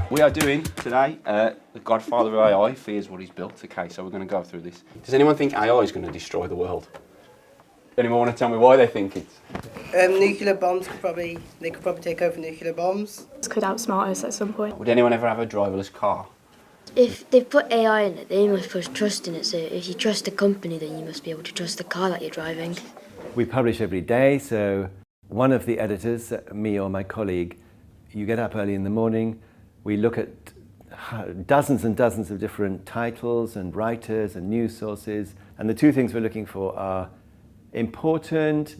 We are doing today, the godfather of AI fears what he's built. Okay, so we're going to go through this. Does anyone think AI is going to destroy the world? Anyone want to tell me why they think it's? Nuclear bombs could probably take over nuclear bombs. It could outsmart us at some point. Would anyone ever have a driverless car? If they put AI in it, they must put trust in it. So if you trust a company, then you must be able to trust the car that you're driving. We publish every day, so one of the editors, me or my colleague, you get up early in the morning, we look at dozens and dozens of different titles and writers and news sources, and the two things we're looking for are important,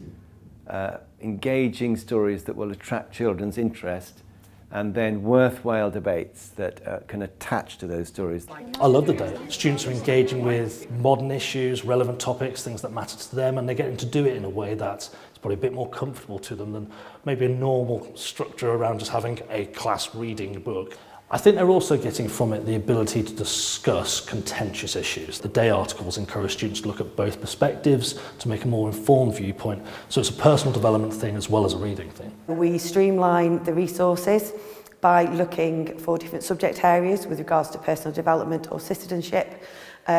engaging stories that will attract children's interest, and then worthwhile debates that can attach to those stories. I love the day. Students are engaging with modern issues, relevant topics, things that matter to them, and they're getting to do it in a way that's probably a bit more comfortable to them than maybe a normal structure around just having a class reading a book. I think they're also getting from it the ability to discuss contentious issues. The day articles encourage students to look at both perspectives to make a more informed viewpoint, so it's a personal development thing as well as a reading thing. We streamline the resources by looking for different subject areas with regards to personal development or citizenship.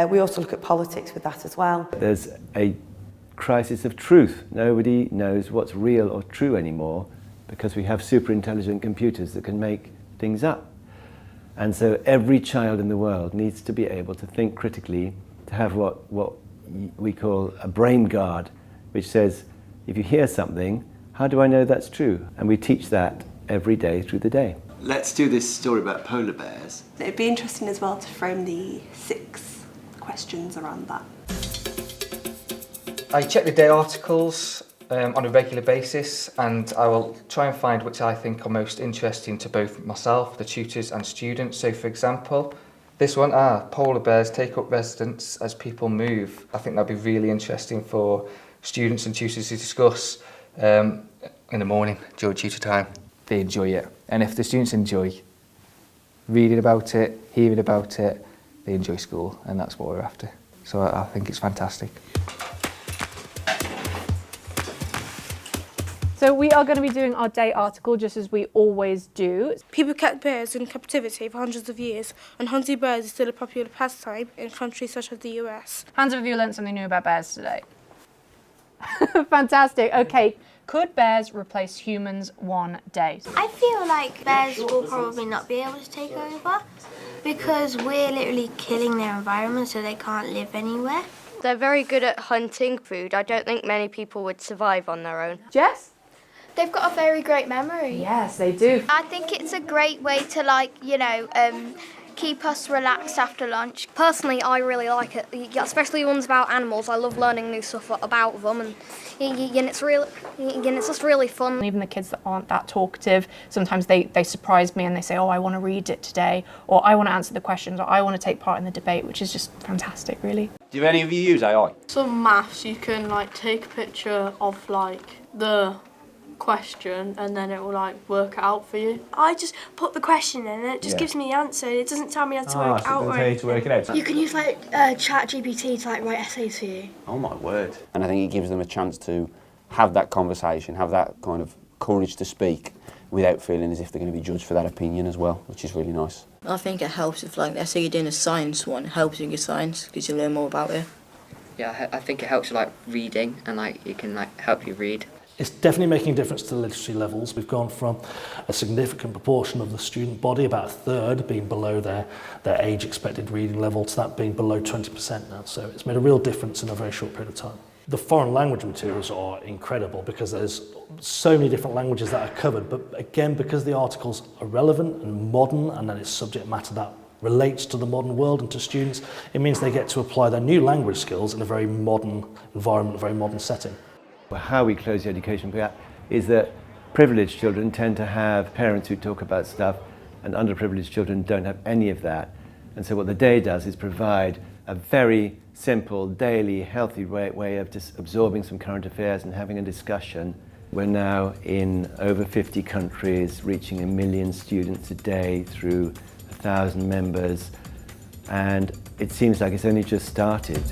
We also look at politics with that as well. There's a crisis of truth. Nobody knows what's real or true anymore because we have super intelligent computers that can make things up. And so every child in the world needs to be able to think critically, to have what we call a brain guard, which says, if you hear something, how do I know that's true? And we teach that every day through the day. Let's do this story about polar bears. It'd be interesting as well to frame the 6 questions around that. I check the day articles on a regular basis, and I will try and find which I think are most interesting to both myself, the tutors and students. So for example, this one, polar bears take up residence as people move. I think that'd be really interesting for students and tutors to discuss in the morning during tutor time. They enjoy it, and if the students enjoy reading about it, hearing about it, they enjoy school, and that's what we're after. So I think it's fantastic. So we are going to be doing our day article just as we always do. People kept bears in captivity for hundreds of years, and hunting bears is still a popular pastime in countries such as the US. Hands have you learnt something new about bears today? Fantastic. Okay, could bears replace humans one day? I feel like bears will probably not be able to take over because we're literally killing their environment so they can't live anywhere. They're very good at hunting food. I don't think many people would survive on their own. Jess? They've got a very great memory. Yes, they do. I think it's a great way to, keep us relaxed after lunch. Personally, I really like it, especially ones about animals. I love learning new stuff about them, and it's just really fun. Even the kids that aren't that talkative, sometimes they surprise me and they say, oh, I want to read it today, or I want to answer the questions, or I want to take part in the debate, which is just fantastic, really. Do any of you use AI? Some maths, you can take a picture of the question and then it will work it out for you. I just put the question in and it just gives me the answer. It doesn't tell me how to work it out. So it doesn't tell you to work it out. You can use ChatGPT to write essays for you. Oh my word. And I think it gives them a chance to have that conversation, have that kind of courage to speak without feeling as if they're going to be judged for that opinion as well, which is really nice. I think it helps if let's say you're doing a science one, it helps you in your science because you learn more about it. Yeah, I think it helps with reading and it can help you read. It's definitely making a difference to the literacy levels. We've gone from a significant proportion of the student body, about a third, being below their age expected reading level, to that being below 20% now. So it's made a real difference in a very short period of time. The foreign language materials are incredible because there's so many different languages that are covered, but again, because the articles are relevant and modern, and then it's subject matter that relates to the modern world and to students, it means they get to apply their new language skills in a very modern environment, a very modern setting. How we close the education gap is that privileged children tend to have parents who talk about stuff, and underprivileged children don't have any of that. And so what the day does is provide a very simple, daily, healthy way of just absorbing some current affairs and having a discussion. We're now in over 50 countries, reaching 1 million students a day through 1,000 members, and it seems like it's only just started.